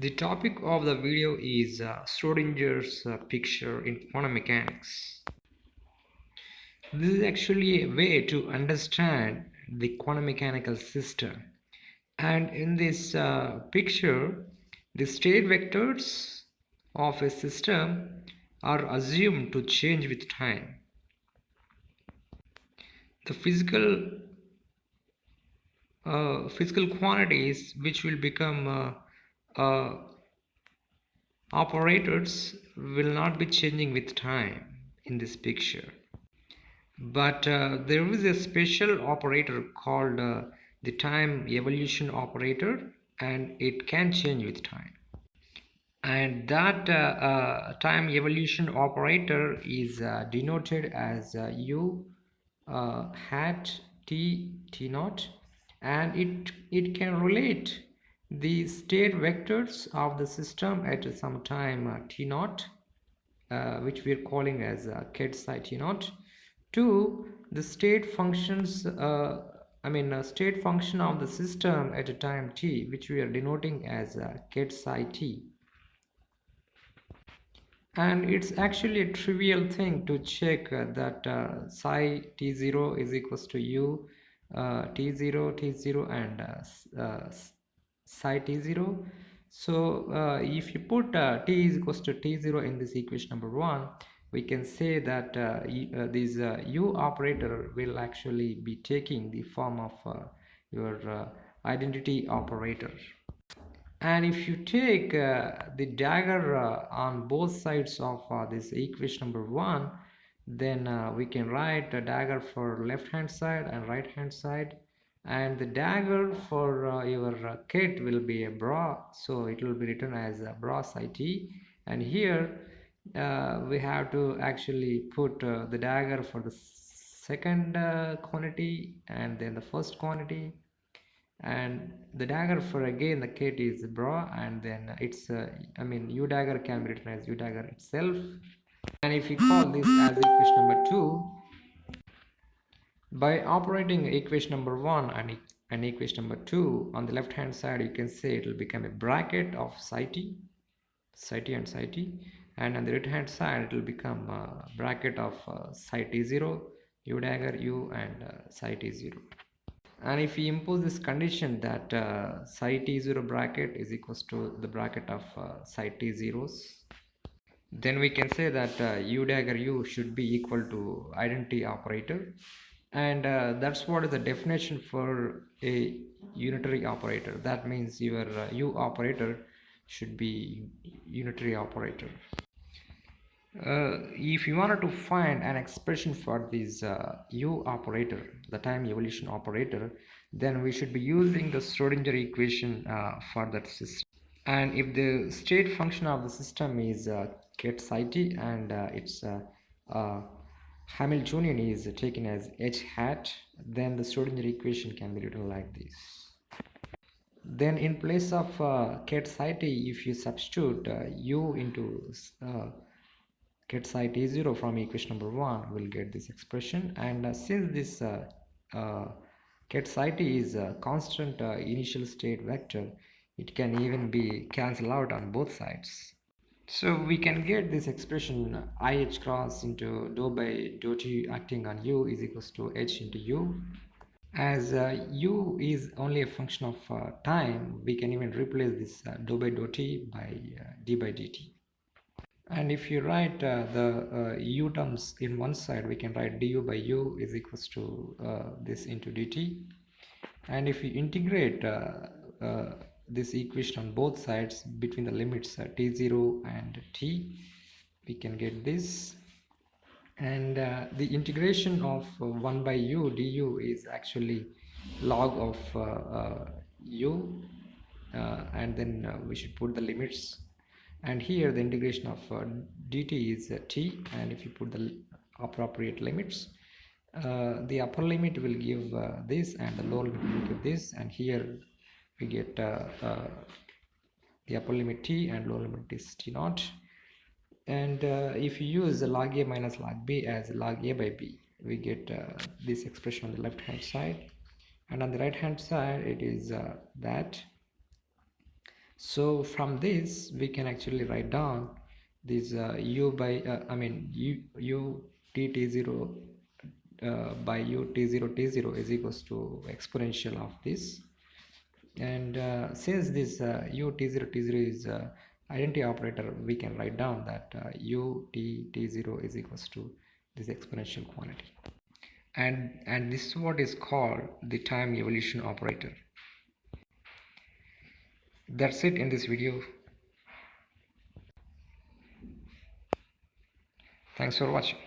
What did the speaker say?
The topic of the video is Schrodinger's picture in quantum mechanics. This is actually a way to understand the quantum mechanical system. And in this picture, the state vectors of a system are assumed to change with time. The physical quantities which will become operators will not be changing with time in this picture, but there is a special operator called the time evolution operator, and it can change with time. And that time evolution operator is denoted as u hat t naught, and it can relate the state vectors of the system at some time t naught, which we are calling as ket psi t naught, to the state functions state function of the system at a time t, which we are denoting as ket psi t. And it's actually a trivial thing to check that psi t0 is equals to u t0 t0 and psi t0. So if you put t is equals to t0 in this equation number 1, we can say that this u operator will actually be taking the form of your identity operator. And if you take the dagger on both sides of this equation number 1, then we can write a dagger for left hand side and right hand side, and the dagger for your ket will be a bra, so it will be written as a bra psi t. And here we have to actually put the dagger for the second quantity and then the first quantity, and the dagger for again the ket is bra, and then it's u dagger can be written as u dagger itself. And if we call this as equation number 2, by operating equation number 1 and equation number 2 on the left hand side, you can say it will become a bracket of psi t and psi t, and on the right hand side it will become a bracket of psi t0 u dagger u and psi t0. And if we impose this condition that psi t0 bracket is equals to the bracket of psi t0s, then we can say that u dagger u should be equal to identity operator, and that's what is the definition for a unitary operator. That means your u operator should be unitary operator. If you wanted to find an expression for this u operator, the time evolution operator, then we should be using the Schrodinger equation for that system. And if the state function of the system is ket psi t, and its Hamiltonian is taken as h hat, then the Schrodinger equation can be written like this. Then in place of ket psi t, if you substitute u into ket psi t0 from equation number 1, we'll get this expression. And since this ket psi t is a constant initial state vector, it can even be cancelled out on both sides. So we can get this expression IH cross into dou by dou t acting on u is equals to h into u. As u is only a function of time, we can even replace this dou by dou t by d by dt. And if you write the u terms in one side, we can write du by u is equals to this into dt. And if you integrate this equation on both sides between the limits t0 and t, we can get this. And the integration of 1 by u du is actually log of u, and then we should put the limits. And here the integration of dt is t, and if you put the appropriate limits, the upper limit will give this and the lower limit will give this, and here we get the upper limit t and lower limit is t naught. And if you use log a minus log b as log a by b, we get this expression on the left hand side, and on the right hand side it is that. So from this we can actually write down this u by u t t0 by u t0 is equals to exponential of this. And since this u t0 is identity operator, we can write down that u t0 is equals to this exponential quantity, and this is what is called the time evolution operator. That's it in this video. Thanks for watching.